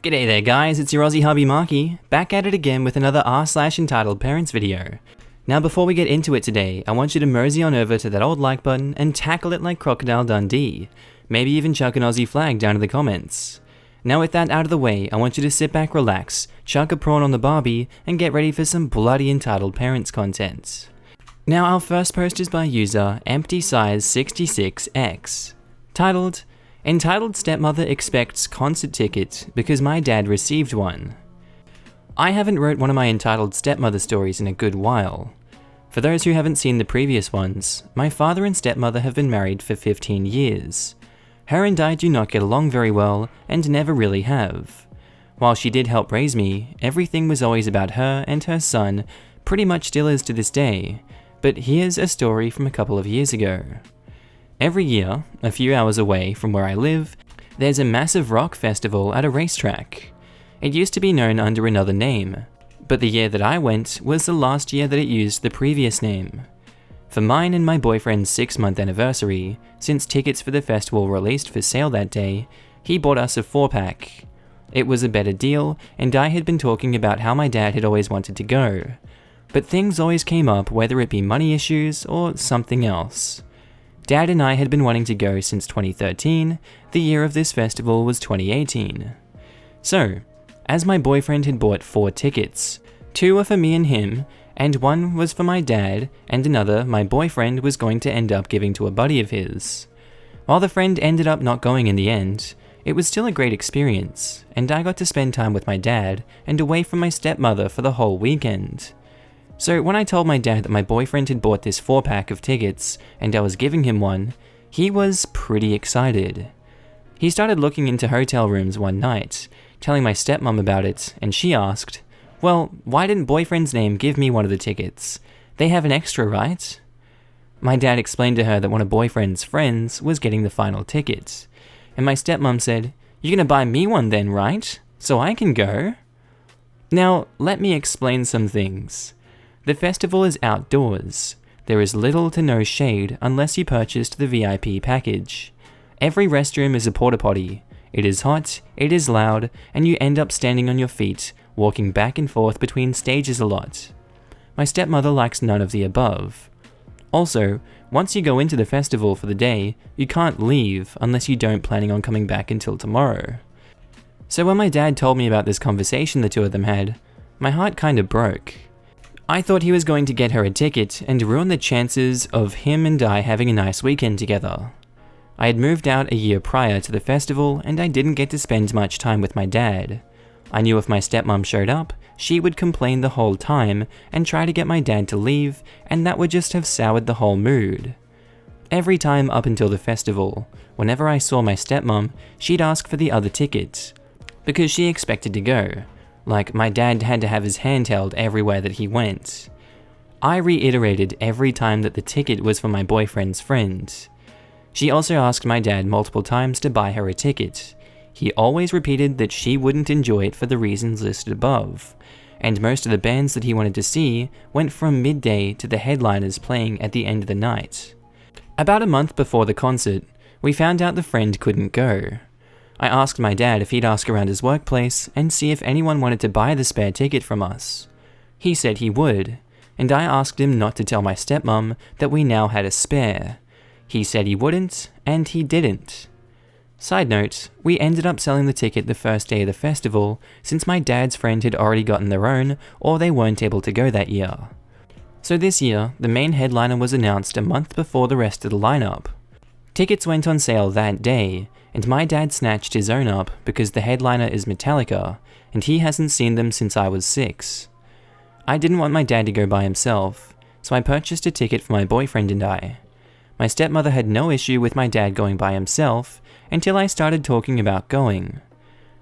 G'day there guys, it's your Aussie Hubby Markee, back at it again with another r/EntitledParents video. Now before we get into it today, I want you to mosey on over to that old like button and tackle it like Crocodile Dundee. Maybe even chuck an Aussie flag down in the comments. Now with that out of the way, I want you to sit back, relax, chuck a prawn on the barbie, and get ready for some bloody Entitled Parents content. Now our first post is by user EmptySize66X, titled, Entitled Stepmother Expects Concert Ticket because my dad received one. I haven't wrote one of my entitled stepmother stories in a good while. For those who haven't seen the previous ones, my father and stepmother have been married for 15 years. Her and I do not get along very well and never really have. While she did help raise me, everything was always about her and her son, pretty much still is to this day. But here's a story from a couple of years ago. Every year, a few hours away from where I live, there's a massive rock festival at a racetrack. It used to be known under another name, but the year that I went was the last year that it used the previous name. For mine and my boyfriend's 6-month anniversary, since tickets for the festival were released for sale that day, he bought us a 4-pack. It was a better deal, and I had been talking about how my dad had always wanted to go. But things always came up, whether it be money issues or something else. Dad and I had been wanting to go since 2013, the year of this festival was 2018. So, as my boyfriend had bought 4 tickets, 2 were for me and him, and 1 was for my dad, and another my boyfriend was going to end up giving to a buddy of his. While the friend ended up not going in the end, it was still a great experience, and I got to spend time with my dad and away from my stepmother for the whole weekend. So when I told my dad that my boyfriend had bought this 4-pack of tickets and I was giving him one, he was pretty excited. He started looking into hotel rooms one night, telling my stepmom about it, and she asked, "Well, why didn't boyfriend's name give me one of the tickets? They have an extra, right?" My dad explained to her that one of boyfriend's friends was getting the final ticket, and my stepmom said, "You're gonna buy me one then, right? So I can go?" Now, let me explain some things. The festival is outdoors. There is little to no shade unless you purchased the VIP package. Every restroom is a porta potty. It is hot, it is loud, and you end up standing on your feet, walking back and forth between stages a lot. My stepmother likes none of the above. Also, once you go into the festival for the day, you can't leave unless you don't planning on coming back until tomorrow. So when my dad told me about this conversation the two of them had, my heart kinda broke. I thought he was going to get her a ticket and ruin the chances of him and I having a nice weekend together. I had moved out a year prior to the festival and I didn't get to spend much time with my dad. I knew if my stepmom showed up, she would complain the whole time and try to get my dad to leave, and that would just have soured the whole mood. Every time up until the festival, whenever I saw my stepmom, she'd ask for the other ticket, because she expected to go. Like, my dad had to have his hand held everywhere that he went. I reiterated every time that the ticket was for my boyfriend's friend. She also asked my dad multiple times to buy her a ticket. He always repeated that she wouldn't enjoy it for the reasons listed above, and most of the bands that he wanted to see went from midday to the headliners playing at the end of the night. About a month before the concert, we found out the friend couldn't go. I asked my dad if he'd ask around his workplace and see if anyone wanted to buy the spare ticket from us. He said he would, and I asked him not to tell my stepmom that we now had a spare. He said he wouldn't, and he didn't. Side note, we ended up selling the ticket the first day of the festival since my dad's friend had already gotten their own or they weren't able to go that year. So this year, the main headliner was announced a month before the rest of the lineup. Tickets went on sale that day, and my dad snatched his own up because the headliner is Metallica, and he hasn't seen them since I was 6. I didn't want my dad to go by himself, so I purchased a ticket for my boyfriend and I. My stepmother had no issue with my dad going by himself until I started talking about going.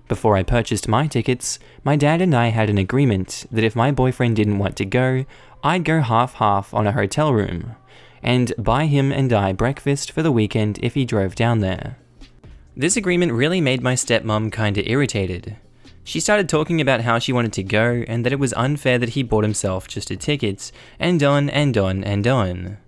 Before I purchased my tickets, my dad and I had an agreement that if my boyfriend didn't want to go, I'd go half-half on a hotel room, and buy him and I breakfast for the weekend if he drove down there. This agreement really made my stepmom kinda irritated. She started talking about how she wanted to go and that it was unfair that he bought himself just a ticket, and on and on and on.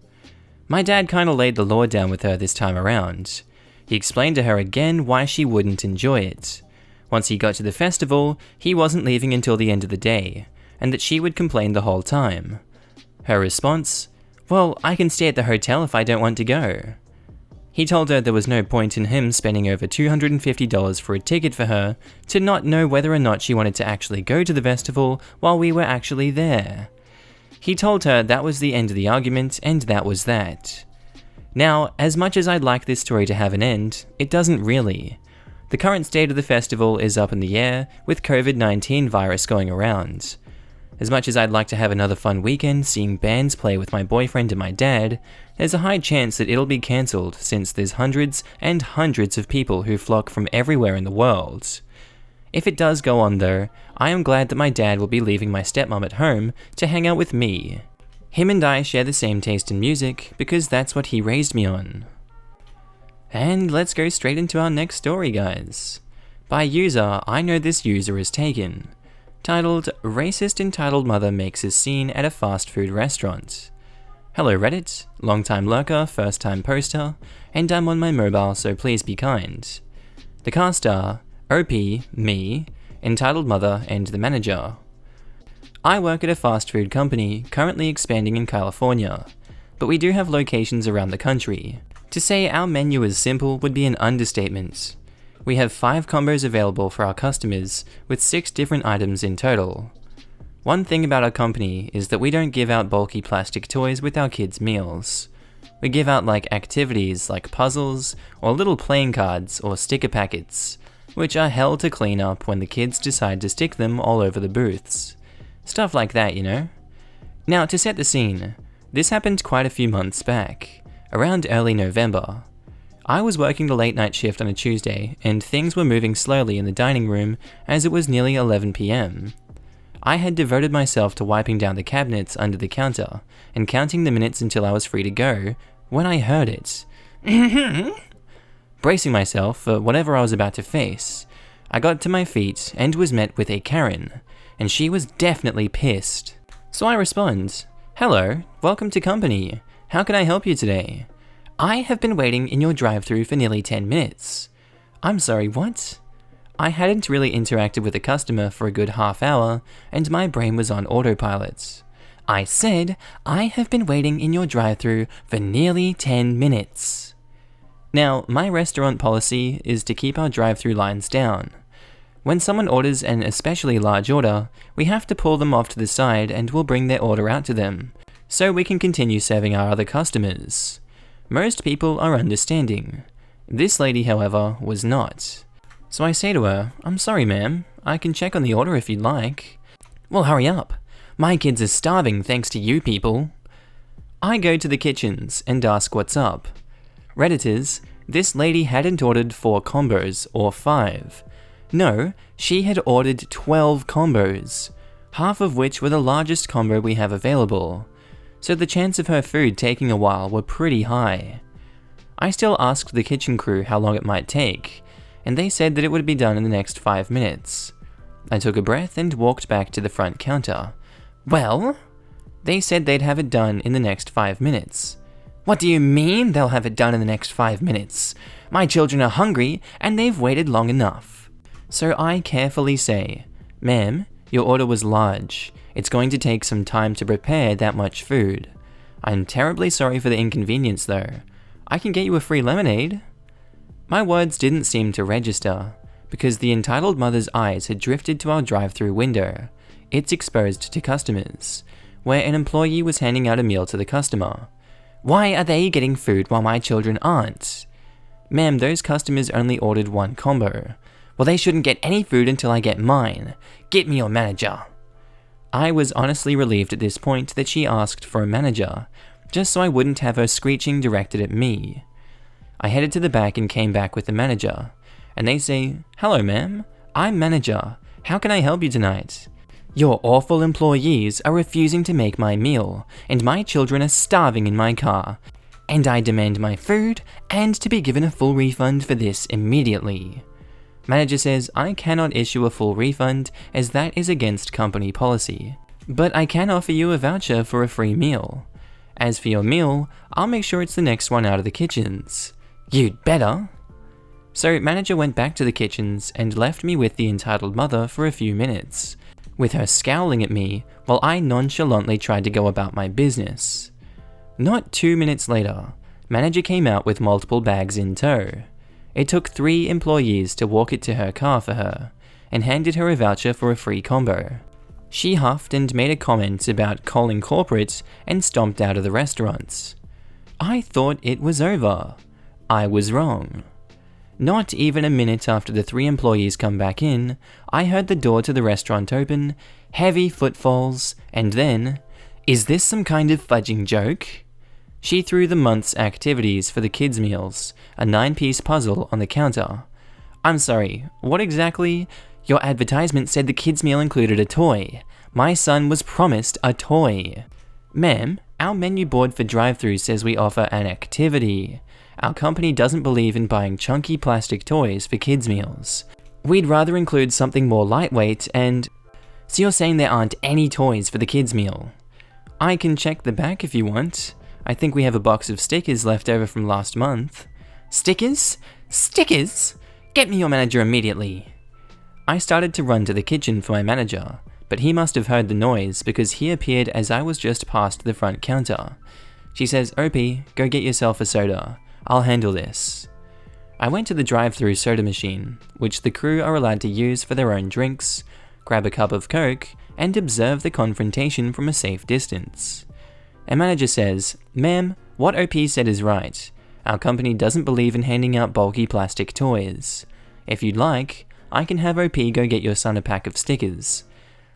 My dad kinda laid the law down with her this time around. He explained to her again why she wouldn't enjoy it. Once he got to the festival, he wasn't leaving until the end of the day, and that she would complain the whole time. Her response? Well, I can stay at the hotel if I don't want to go. He told her there was no point in him spending over $250 for a ticket for her to not know whether or not she wanted to actually go to the festival while we were actually there. He told her that was the end of the argument, and that was that. Now, as much as I'd like this story to have an end, it doesn't really. The current state of the festival is up in the air, with COVID-19 virus going around. As much as I'd like to have another fun weekend seeing bands play with my boyfriend and my dad, there's a high chance that it'll be cancelled since there's hundreds and hundreds of people who flock from everywhere in the world. If it does go on though, I am glad that my dad will be leaving my stepmom at home to hang out with me. Him and I share the same taste in music because that's what he raised me on. And let's go straight into our next story, guys. By user, I know this user is taken. Titled, Racist Entitled Mother Makes a Scene at a Fast Food Restaurant. Hello Reddit, long time lurker, first time poster, and I'm on my mobile so please be kind. The cast are OP, me, Entitled Mother, and the manager. I work at a fast food company currently expanding in California, but we do have locations around the country. To say our menu is simple would be an understatement. We have 5 combos available for our customers, with 6 different items in total. One thing about our company is that we don't give out bulky plastic toys with our kids' meals. We give out activities like puzzles, or little playing cards or sticker packets, which are hell to clean up when the kids decide to stick them all over the booths. Stuff like that, you know? Now, to set the scene, this happened quite a few months back, around early November. I was working the late night shift on a Tuesday, and things were moving slowly in the dining room as it was nearly 11 PM. I had devoted myself to wiping down the cabinets under the counter and counting the minutes until I was free to go when I heard it. Bracing myself for whatever I was about to face, I got to my feet and was met with a Karen, and she was definitely pissed. So I respond, "Hello, welcome to company. How can I help you today? I have been waiting in your drive-thru for nearly 10 minutes. I'm sorry, what? I hadn't really interacted with a customer for a good half hour, and my brain was on autopilot. I said, I have been waiting in your drive-thru for nearly 10 minutes. Now, my restaurant policy is to keep our drive-thru lines down. When someone orders an especially large order, we have to pull them off to the side and we'll bring their order out to them, so we can continue serving our other customers. Most people are understanding. This lady, however, was not. So I say to her, I'm sorry ma'am, I can check on the order if you'd like. Well, hurry up. My kids are starving thanks to you people. I go to the kitchens and ask what's up. Redditors, this lady hadn't ordered 4 combos or 5. No, she had ordered 12 combos, half of which were the largest combo we have available. So the chance of her food taking a while were pretty high. I still asked the kitchen crew how long it might take, and they said that it would be done in the next 5 minutes. I took a breath and walked back to the front counter. Well? They said they'd have it done in the next 5 minutes. What do you mean they'll have it done in the next 5 minutes? My children are hungry and they've waited long enough. So I carefully say, ma'am, your order was large. It's going to take some time to prepare that much food. I'm terribly sorry for the inconvenience though. I can get you a free lemonade. My words didn't seem to register, because the entitled mother's eyes had drifted to our drive-thru window. It's exposed to customers, where an employee was handing out a meal to the customer. Why are they getting food while my children aren't? Ma'am, those customers only ordered 1 combo. Well, they shouldn't get any food until I get mine. Get me your manager. I was honestly relieved at this point that she asked for a manager, just so I wouldn't have her screeching directed at me. I headed to the back and came back with the manager, and they say, hello ma'am, I'm manager. How can I help you tonight? Your awful employees are refusing to make my meal, and my children are starving in my car, and I demand my food and to be given a full refund for this immediately. Manager says I cannot issue a full refund as that is against company policy, but I can offer you a voucher for a free meal. As for your meal, I'll make sure it's the next one out of the kitchens. You'd better. So manager went back to the kitchens and left me with the entitled mother for a few minutes, with her scowling at me while I nonchalantly tried to go about my business. Not 2 minutes later, manager came out with multiple bags in tow. It took 3 employees to walk it to her car for her, and handed her a voucher for a free combo. She huffed and made a comment about calling corporate and stomped out of the restaurant. I thought it was over. I was wrong. Not even a minute after the 3 employees come back in, I heard the door to the restaurant open, heavy footfalls, and then, is this some kind of fudging joke? She threw the month's activities for the kids' meals, a 9-piece puzzle, on the counter. I'm sorry, what exactly? Your advertisement said the kids' meal included a toy. My son was promised a toy. Ma'am, our menu board for drive-thru says we offer an activity. Our company doesn't believe in buying chunky plastic toys for kids' meals. We'd rather include something more lightweight and... So you're saying there aren't any toys for the kids' meal? I can check the back if you want. I think we have a box of stickers left over from last month. Stickers? Stickers? Get me your manager immediately. I started to run to the kitchen for my manager, but he must have heard the noise because he appeared as I was just past the front counter. She says, "Opie, go get yourself a soda. I'll handle this." I went to the drive-thru soda machine, which the crew are allowed to use for their own drinks, grab a cup of Coke, and observe the confrontation from a safe distance. A manager says, "Ma'am, what OP said is right. Our company doesn't believe in handing out bulky plastic toys. If you'd like, I can have OP go get your son a pack of stickers."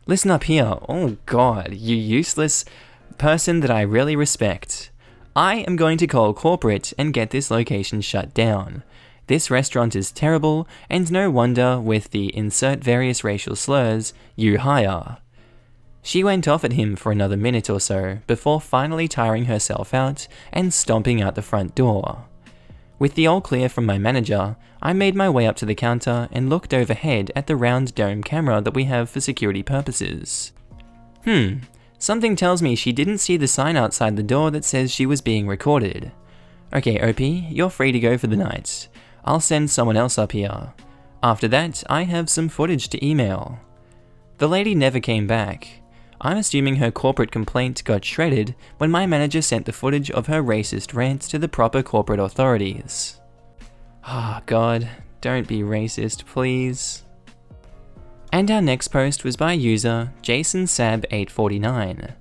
Listen up here. Oh god, you useless person that I really respect. I am going to call corporate and get this location shut down. This restaurant is terrible, and no wonder with the insert various racial slurs you hire. She went off at him for another minute or so before finally tiring herself out and stomping out the front door. With the all clear from my manager, I made my way up to the counter and looked overhead at the round dome camera that we have for security purposes. Something tells me she didn't see the sign outside the door that says she was being recorded. Okay, OP, you're free to go for the night. I'll send someone else up here. After that, I have some footage to email. The lady never came back. I'm assuming her corporate complaint got shredded when my manager sent the footage of her racist rants to the proper corporate authorities. Ah, God, don't be racist, please. And our next post was by user JasonSab849,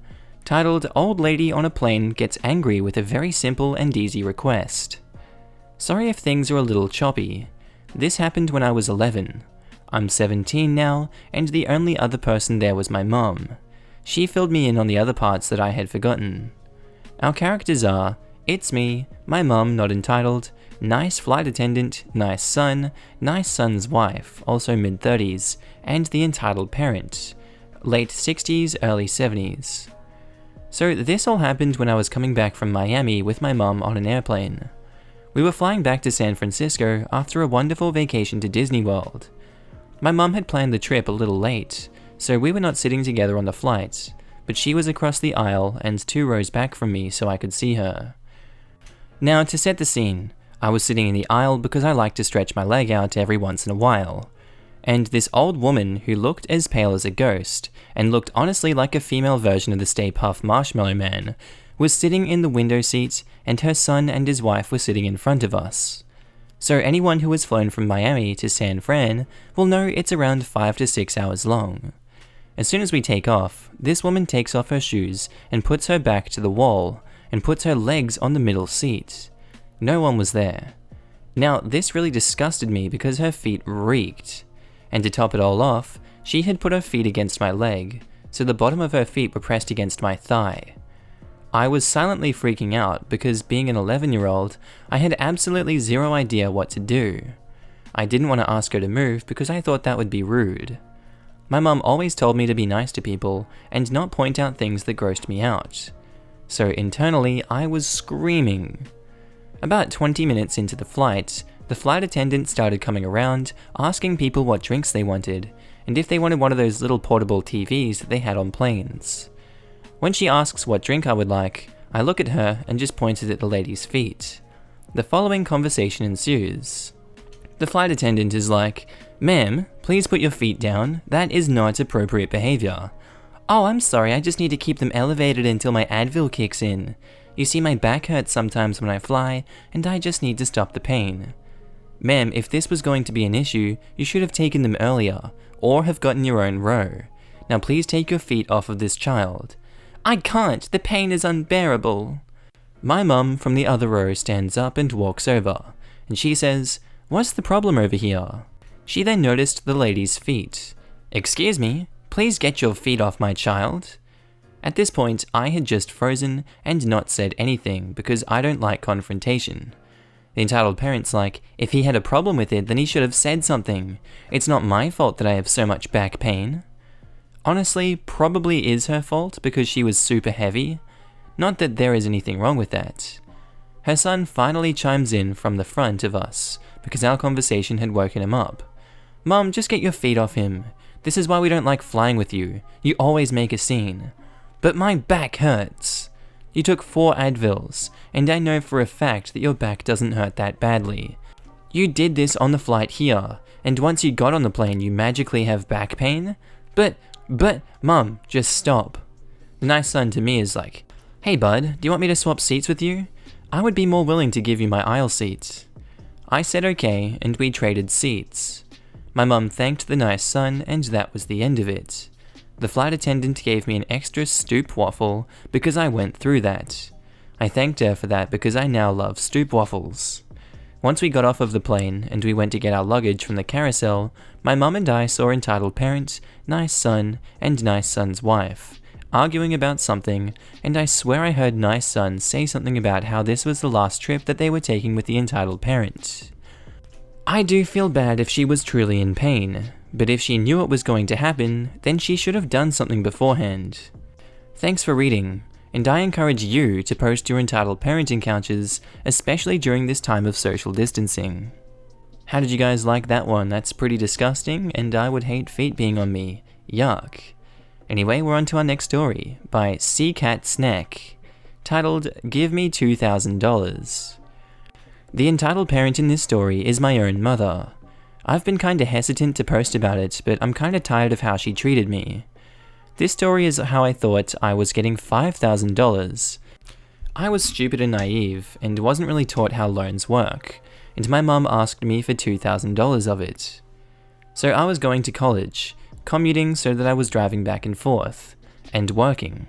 titled "Old Lady on a Plane Gets Angry with a Very Simple and Easy Request." Sorry if things are a little choppy. This happened when I was 11. I'm 17 now, and the only other person there was my mum. She filled me in on the other parts that I had forgotten. Our characters are, it's me, my mum not entitled, nice flight attendant, nice son, nice son's wife, also mid-30s, and the entitled parent, late 60s, early 70s. So this all happened when I was coming back from Miami with my mum on an airplane. We were flying back to San Francisco after a wonderful vacation to Disney World. My mum had planned the trip a little late, so we were not sitting together on the flight, but she was across the aisle and 2 rows back from me so I could see her. Now, to set the scene, I was sitting in the aisle because I like to stretch my leg out every once in a while, and this old woman who looked as pale as a ghost, and looked honestly like a female version of the Stay Puft Marshmallow Man, was sitting in the window seat, and her son and his wife were sitting in front of us. So anyone who has flown from Miami to San Fran will know it's around 5 to 6 hours long. As soon as we take off, this woman takes off her shoes and puts her back to the wall, and puts her legs on the middle seat. No one was there. Now, this really disgusted me because her feet reeked. And to top it all off, she had put her feet against my leg, so the bottom of her feet were pressed against my thigh. I was silently freaking out because being an 11-year-old, I had absolutely zero idea what to do. I didn't want to ask her to move because I thought that would be rude. My mum always told me to be nice to people and not point out things that grossed me out. So internally, I was screaming. About 20 minutes into the flight attendant started coming around, asking people what drinks they wanted, and if they wanted one of those little portable TVs that they had on planes. When she asks what drink I would like, I look at her and just pointed at the lady's feet. The following conversation ensues. The flight attendant is like, "Ma'am, please put your feet down. That is not appropriate behavior." "Oh, I'm sorry, I just need to keep them elevated until my Advil kicks in. You see, my back hurts sometimes when I fly, and I just need to stop the pain." "Ma'am, if this was going to be an issue, you should have taken them earlier, or have gotten your own row. Now please take your feet off of this child." "I can't, the pain is unbearable." My mum from the other row stands up and walks over, and she says, "What's the problem over here?" She then noticed the lady's feet. "Excuse me, please get your feet off my child." At this point, I had just frozen and not said anything because I don't like confrontation. The entitled parent's like, if he had a problem with it, then he should have said something. It's not my fault that I have so much back pain. Honestly, probably is her fault because she was super heavy. Not that there is anything wrong with that. Her son finally chimes in from the front of us because our conversation had woken him up. "Mum, just get your feet off him. This is why we don't like flying with you. You always make a scene." "But my back hurts." "You took 4 Advils, and I know for a fact that your back doesn't hurt that badly. You did this on the flight here, and once you got on the plane you magically have back pain? But, Mum, just stop." The nice son to me is like, "Hey bud, do you want me to swap seats with you? I would be more willing to give you my aisle seat." I said okay, and we traded seats. My mum thanked the nice son, and that was the end of it. The flight attendant gave me an extra stoop waffle because I went through that. I thanked her for that because I now love stoop waffles. Once we got off of the plane and we went to get our luggage from the carousel, my mum and I saw entitled parent, nice son, and nice son's wife arguing about something, and I swear I heard nice son say something about how this was the last trip that they were taking with the entitled parent. I do feel bad if she was truly in pain, but if she knew it was going to happen, then she should have done something beforehand. Thanks for reading, and I encourage you to post your entitled parent encounters, especially during this time of social distancing. How did you guys like that one? That's pretty disgusting, and I would hate feet being on me. Yuck. Anyway, we're on to our next story, by Sea Cat Snack, titled, "Give Me $2,000. The entitled parent in this story is my own mother. I've been kinda hesitant to post about it, but I'm kinda tired of how she treated me. This story is how I thought I was getting $5,000. I was stupid and naive, and wasn't really taught how loans work, and my mum asked me for $2,000 of it. So I was going to college, commuting so that I was driving back and forth, and working.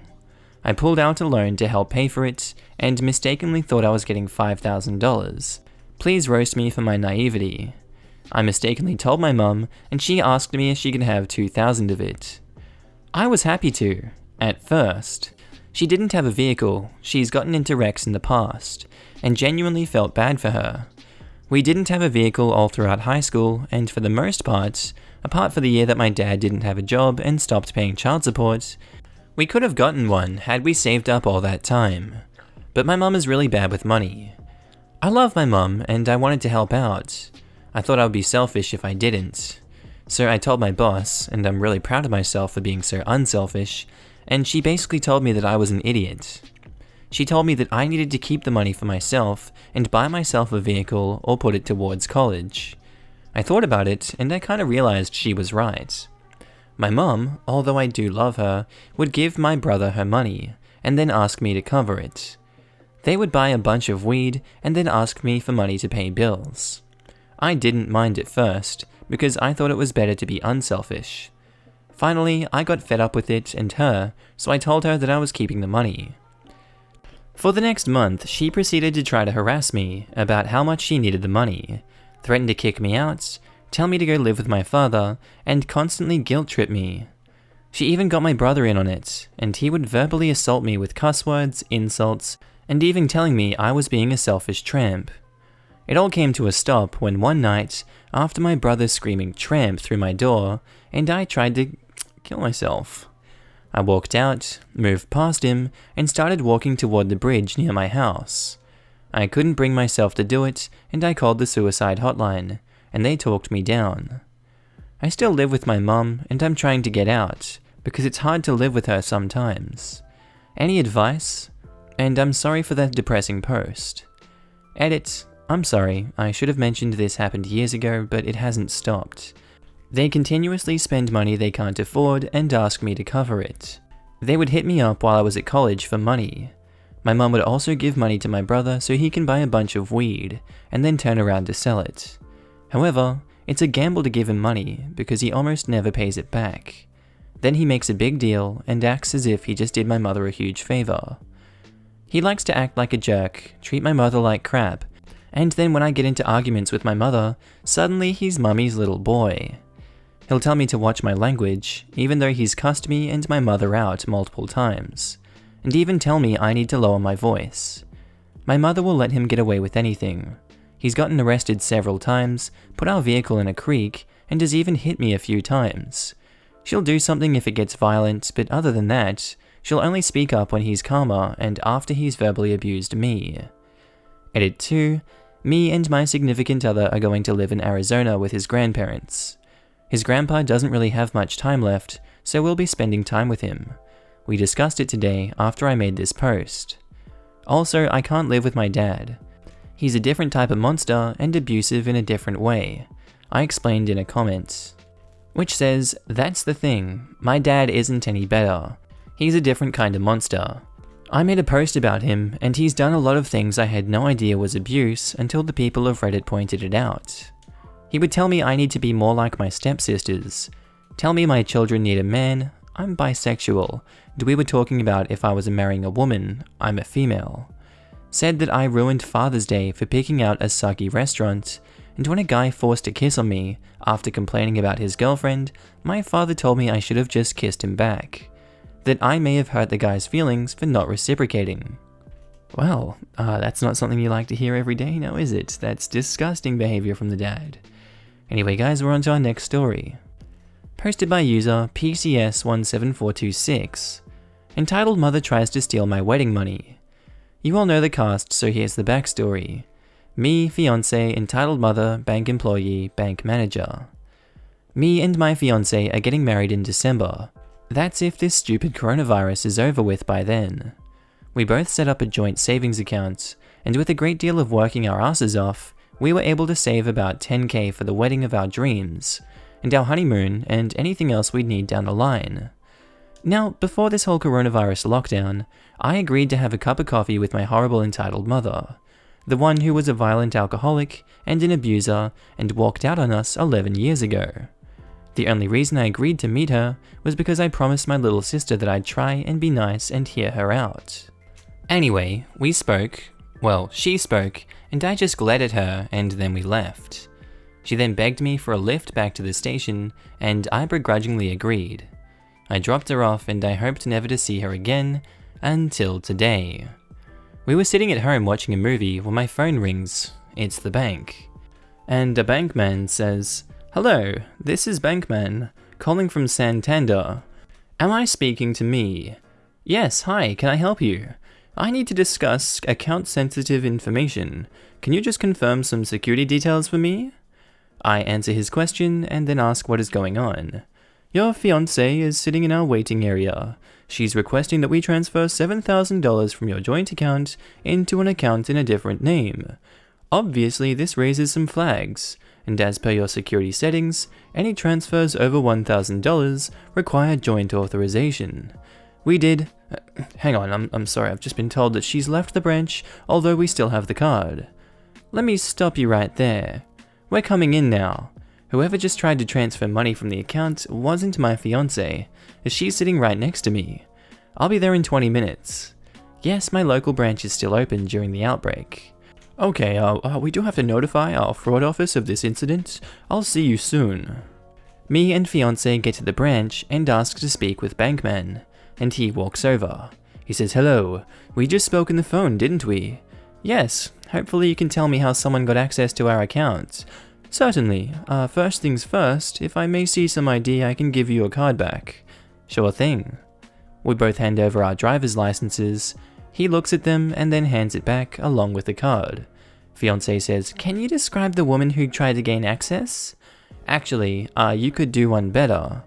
I pulled out a loan to help pay for it, and mistakenly thought I was getting $5,000. Please roast me for my naivety. I mistakenly told my mum, and she asked me if she could have $2,000 of it. I was happy to, at first. She didn't have a vehicle, she's gotten into wrecks in the past, and genuinely felt bad for her. We didn't have a vehicle all throughout high school, and for the most part, apart from the year that my dad didn't have a job and stopped paying child support, we could have gotten one had we saved up all that time. But my mum is really bad with money. I love my mum, and I wanted to help out. I thought I would be selfish if I didn't. So I told my boss, and I'm really proud of myself for being so unselfish, and she basically told me that I was an idiot. She told me that I needed to keep the money for myself and buy myself a vehicle or put it towards college. I thought about it, and I kinda realized she was right. My mum, although I do love her, would give my brother her money, and then ask me to cover it. They would buy a bunch of weed, and then ask me for money to pay bills. I didn't mind at first, because I thought it was better to be unselfish. Finally, I got fed up with it and her, so I told her that I was keeping the money. For the next month, she proceeded to try to harass me about how much she needed the money, threatened to kick me out, tell me to go live with my father, and constantly guilt-trip me. She even got my brother in on it, and he would verbally assault me with cuss words, insults, and even telling me I was being a selfish tramp. It all came to a stop when one night, after my brother screaming "tramp" through my door, and I tried to kill myself. I walked out, moved past him, and started walking toward the bridge near my house. I couldn't bring myself to do it, and I called the suicide hotline, and they talked me down. I still live with my mum, and I'm trying to get out, because it's hard to live with her sometimes. Any advice? And I'm sorry for that depressing post. Edit, I'm sorry, I should have mentioned this happened years ago, but it hasn't stopped. They continuously spend money they can't afford and ask me to cover it. They would hit me up while I was at college for money. My mum would also give money to my brother so he can buy a bunch of weed, and then turn around to sell it. However, it's a gamble to give him money because he almost never pays it back. Then he makes a big deal and acts as if he just did my mother a huge favor. He likes to act like a jerk, treat my mother like crap, and then when I get into arguments with my mother, suddenly he's mummy's little boy. He'll tell me to watch my language, even though he's cussed me and my mother out multiple times, and even tell me I need to lower my voice. My mother will let him get away with anything. He's gotten arrested several times, put our vehicle in a creek, and has even hit me a few times. She'll do something if it gets violent, but other than that, she'll only speak up when he's calmer and after he's verbally abused me. Edit 2. Me and my significant other are going to live in Arizona with his grandparents. His grandpa doesn't really have much time left, so we'll be spending time with him. We discussed it today after I made this post. Also, I can't live with my dad. He's a different type of monster and abusive in a different way. I explained in a comment. Which says, that's the thing, my dad isn't any better. He's a different kind of monster. I made a post about him, and he's done a lot of things I had no idea was abuse until the people of Reddit pointed it out. He would tell me I need to be more like my stepsisters, tell me my children need a man, I'm bisexual, and we were talking about if I was marrying a woman, I'm a female. Said that I ruined Father's Day for picking out a sucky restaurant, and when a guy forced a kiss on me after complaining about his girlfriend, my father told me I should have just kissed him back. That I may have hurt the guy's feelings for not reciprocating. Well, that's not something you like to hear every day, now is it? That's disgusting behavior from the dad. Anyway guys, we're on to our next story. Posted by user PCS17426. Entitled Mother Tries to Steal My Wedding Money. You all know the cast, so here's the backstory. Me, fiance, entitled mother, bank employee, bank manager. Me and my fiance are getting married in December. That's if this stupid coronavirus is over with by then. We both set up a joint savings account, and with a great deal of working our asses off, we were able to save about 10k for the wedding of our dreams, and our honeymoon, and anything else we'd need down the line. Now, before this whole coronavirus lockdown, I agreed to have a cup of coffee with my horrible entitled mother, the one who was a violent alcoholic and an abuser and walked out on us 11 years ago. The only reason I agreed to meet her was because I promised my little sister that I'd try and be nice and hear her out. Anyway, we spoke, well, she spoke, and I just glared at her and then we left. She then begged me for a lift back to the station and I begrudgingly agreed. I dropped her off and I hoped never to see her again until today. We were sitting at home watching a movie when my phone rings. It's the bank. And a bankman says, "Hello, this is Bankman, calling from Santander. Am I speaking to me? Yes, hi, can I help you? I need to discuss account-sensitive information. Can you just confirm some security details for me?" I answer his question and then ask what is going on. "Your fiancée is sitting in our waiting area. She's requesting that we transfer $7,000 from your joint account into an account in a different name. Obviously, this raises some flags, and as per your security settings, any transfers over $1,000 require joint authorization. We did..." Hang on, I'm sorry, I've just been told that she's left the branch, although we still have the card. Let me stop you right there. We're coming in now. Whoever just tried to transfer money from the account wasn't my fiancée, as she's sitting right next to me. I'll be there in 20 minutes. Yes, my local branch is still open during the outbreak. Okay, we do have to notify our fraud office of this incident. I'll see you soon. Me and fiancé get to the branch and ask to speak with Bankman, and he walks over. He says, "Hello, we just spoke on the phone, didn't we?" "Yes, hopefully you can tell me how someone got access to our account." "Certainly. First things first, if I may see some ID, I can give you your card back." "Sure thing." We both hand over our driver's licenses. He looks at them and then hands it back along with the card. Fiancé says, "Can you describe the woman who tried to gain access?" "Actually, you could do one better."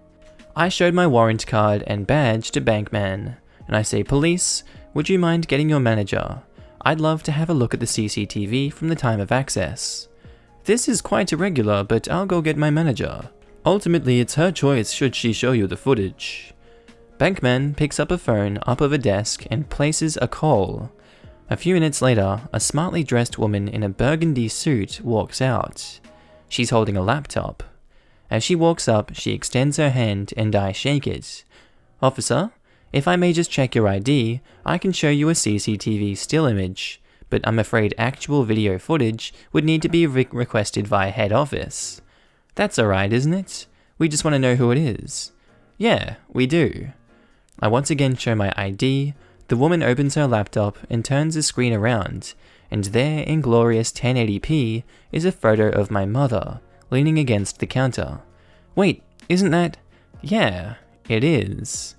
I showed my warrant card and badge to Bankman, and I say, "Police, would you mind getting your manager? I'd love to have a look at the CCTV from the time of access. This is quite irregular, but I'll go get my manager. Ultimately, it's her choice should she show you the footage. Bankman picks up a phone up of a desk and places a call. A few minutes later, a smartly dressed woman in a burgundy suit walks out. She's holding a laptop. As she walks up, she extends her hand and I shake it. "Officer, if I may just check your ID, I can show you a CCTV still image, but I'm afraid actual video footage would need to be requested via head office." "That's alright, isn't it? We just want to know who it is." "Yeah, we do." I once again show my ID. The woman opens her laptop and turns the screen around, and there in glorious 1080p is a photo of my mother, leaning against the counter. "Wait, isn't that—" "Yeah, it is."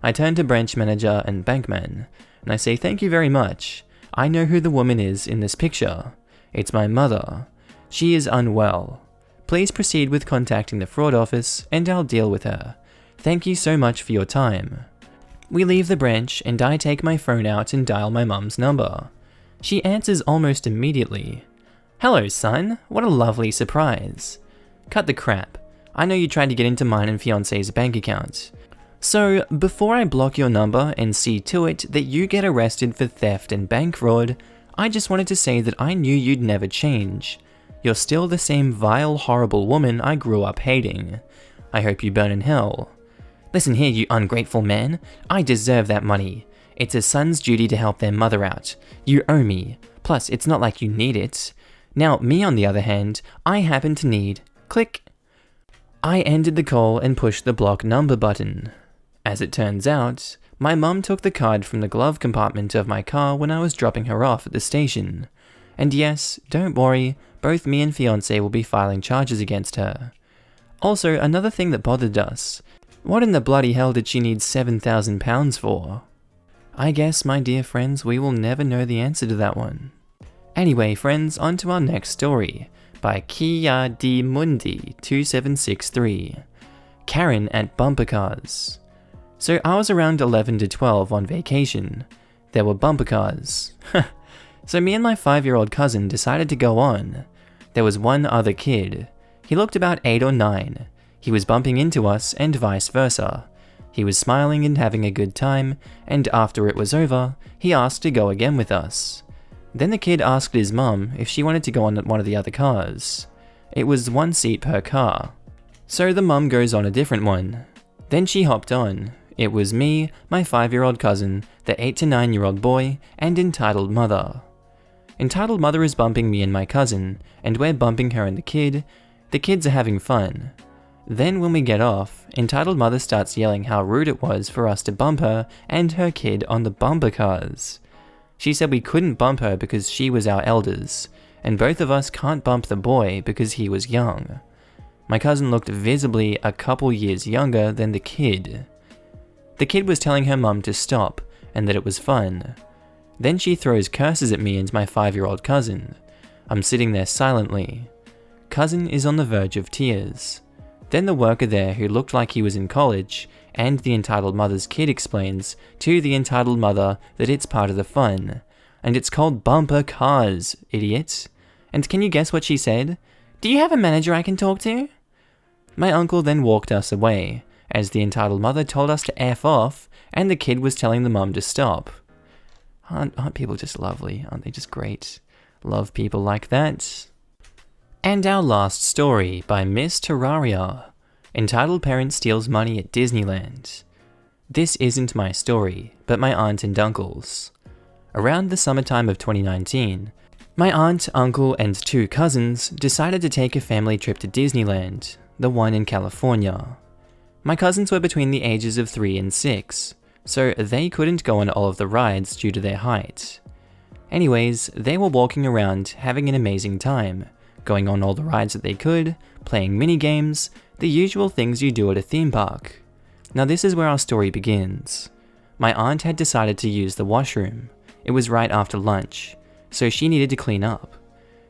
I turn to branch manager and bankman, and I say thank you very much. I know who the woman is in this picture. It's my mother. She is unwell. Please proceed with contacting the fraud office and I'll deal with her. Thank you so much for your time. We leave the branch and I take my phone out and dial my mum's number. She answers almost immediately. "Hello, son. What a lovely surprise." "Cut the crap. I know you tried to get into mine and fiance's bank account. So, before I block your number and see to it that you get arrested for theft and bank fraud, I just wanted to say that I knew you'd never change. You're still the same vile, horrible woman I grew up hating. I hope you burn in hell." "Listen here, you ungrateful man. I deserve that money. It's a son's duty to help their mother out. You owe me. Plus, it's not like you need it. Now, me on the other hand, I happen to need..." Click. I ended the call and pushed the block number button. As it turns out, my mum took the card from the glove compartment of my car when I was dropping her off at the station. And yes, don't worry, both me and fiancé will be filing charges against her. Also, another thing that bothered us. What in the bloody hell did she need £7,000 for? I guess, my dear friends, we will never know the answer to that one. Anyway, friends, on to our next story, by Kia Di Mundi 2763. Karen at Bumper Cars. So I was around 11 to 12 on vacation. There were bumper cars. So me and my 5-year-old cousin decided to go on. There was one other kid. He looked about 8 or 9. He was bumping into us and vice versa. He was smiling and having a good time, and after it was over, he asked to go again with us. Then the kid asked his mum if she wanted to go on one of the other cars. It was 1 seat per car. So the mum goes on a different one. Then she hopped on. It was me, my 5-year-old cousin, the 8 to 9-year-old boy, and entitled mother. Entitled mother is bumping me and my cousin, and we're bumping her and the kid. The kids are having fun. Then when we get off, entitled mother starts yelling how rude it was for us to bump her and her kid on the bumper cars. She said we couldn't bump her because she was our elders, and both of us can't bump the boy because he was young. My cousin looked visibly a couple years younger than the kid. The kid was telling her mum to stop, and that it was fun. Then she throws curses at me and my 5-year-old cousin. I'm sitting there silently. Cousin is on the verge of tears. Then the worker there who looked like he was in college, and the entitled mother's kid explains to the entitled mother that it's part of the fun. And it's called bumper cars, idiot. And can you guess what she said? "Do you have a manager I can talk to?" My uncle then walked us away, as the entitled mother told us to F off, and the kid was telling the mum to stop. Aren't people just lovely? Aren't they just great? Love people like that. And our last story by Miss Terraria. Entitled parent steals money at Disneyland. This isn't my story, but my aunt and uncle's. Around the summertime of 2019, my aunt, uncle, and 2 cousins decided to take a family trip to Disneyland, the one in California. My cousins were between the ages of 3 and 6, so they couldn't go on all of the rides due to their height. Anyways, they were walking around having an amazing time, going on all the rides that they could, playing mini games, the usual things you do at a theme park. Now this is where our story begins. My aunt had decided to use the washroom. It was right after lunch, so she needed to clean up.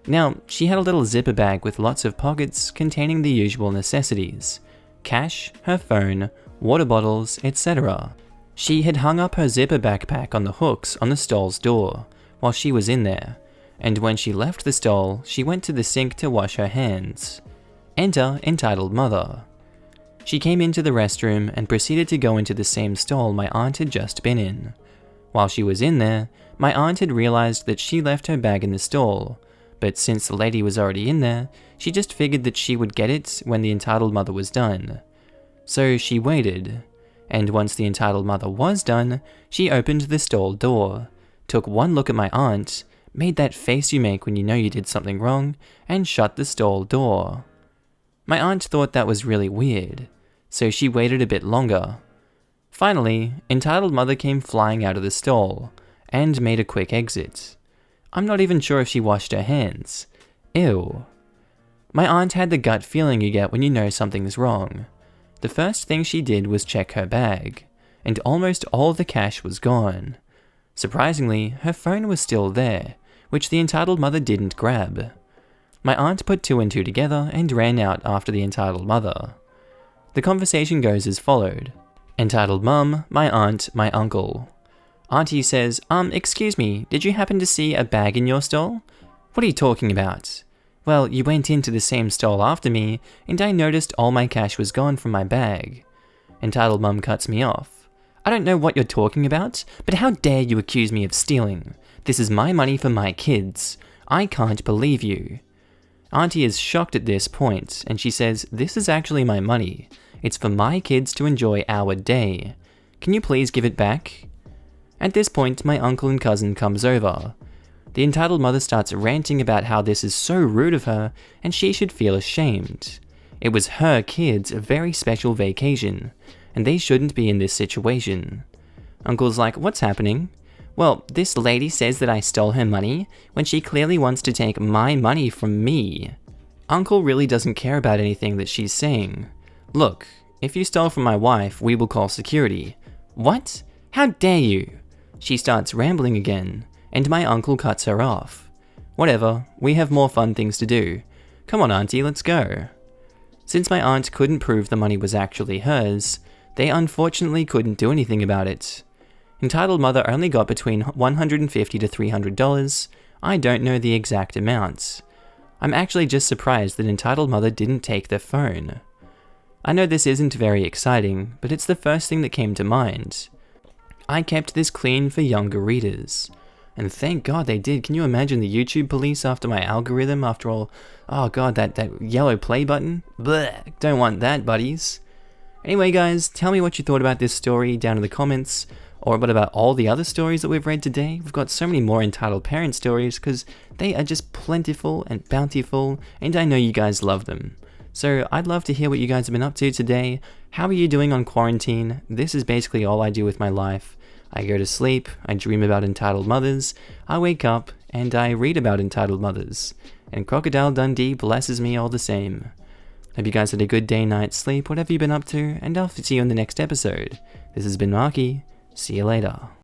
Now, she had a little zipper bag with lots of pockets containing the usual necessities: cash, her phone, water bottles, etc. She had hung up her zipper backpack on the hooks on the stall's door, while she was in there, and when she left the stall, she went to the sink to wash her hands. Enter entitled mother. She came into the restroom and proceeded to go into the same stall my aunt had just been in. While she was in there, my aunt had realized that she left her bag in the stall, but since the lady was already in there, she just figured that she would get it when the entitled mother was done. So she waited, and once the entitled mother was done, she opened the stall door, took one look at my aunt, made that face you make when you know you did something wrong, and shut the stall door. My aunt thought that was really weird, so she waited a bit longer. Finally, entitled mother came flying out of the stall, and made a quick exit. I'm not even sure if she washed her hands. Ew. My aunt had the gut feeling you get when you know something's wrong. The first thing she did was check her bag, and almost all the cash was gone. Surprisingly, her phone was still there, which the entitled mother didn't grab. My aunt put two and two together and ran out after the entitled mother. The conversation goes as followed. Entitled mum, my aunt, my uncle. Auntie says, excuse me, did you happen to see a bag in your stall? What are you talking about? Well, you went into the same stall after me, and I noticed all my cash was gone from my bag. Entitled mum cuts me off. I don't know what you're talking about, but how dare you accuse me of stealing? This is my money for my kids. I can't believe you. Auntie is shocked at this point, and she says, this is actually my money. It's for my kids to enjoy our day. Can you please give it back? At this point, my uncle and cousin comes over. The entitled mother starts ranting about how this is so rude of her, and she should feel ashamed. It was her kids' very special vacation, and they shouldn't be in this situation. Uncle's like, what's happening? Well, this lady says that I stole her money, when she clearly wants to take my money from me. Uncle really doesn't care about anything that she's saying. Look, if you stole from my wife, we will call security. What? How dare you? She starts rambling again, and my uncle cuts her off. Whatever, we have more fun things to do. Come on, auntie, let's go. Since my aunt couldn't prove the money was actually hers, they unfortunately couldn't do anything about it. Entitled mother only got between $150 to $300. I don't know the exact amount. I'm actually just surprised that entitled mother didn't take their phone. I know this isn't very exciting, but it's the first thing that came to mind. I kept this clean for younger readers. And thank God they did. Can you imagine the YouTube police after my algorithm after all? Oh God, that yellow play button? Blech, don't want that, buddies. Anyway guys, tell me what you thought about this story down in the comments. Or what about all the other stories that we've read today? We've got so many more entitled parent stories because they are just plentiful and bountiful, and I know you guys love them. So I'd love to hear what you guys have been up to today. How are you doing on quarantine? This is basically all I do with my life. I go to sleep, I dream about entitled mothers, I wake up, and I read about entitled mothers. And Crocodile Dundee blesses me all the same. Hope you guys had a good day, night, sleep, whatever you've been up to, and I'll see you in the next episode. This has been Markee. See you later.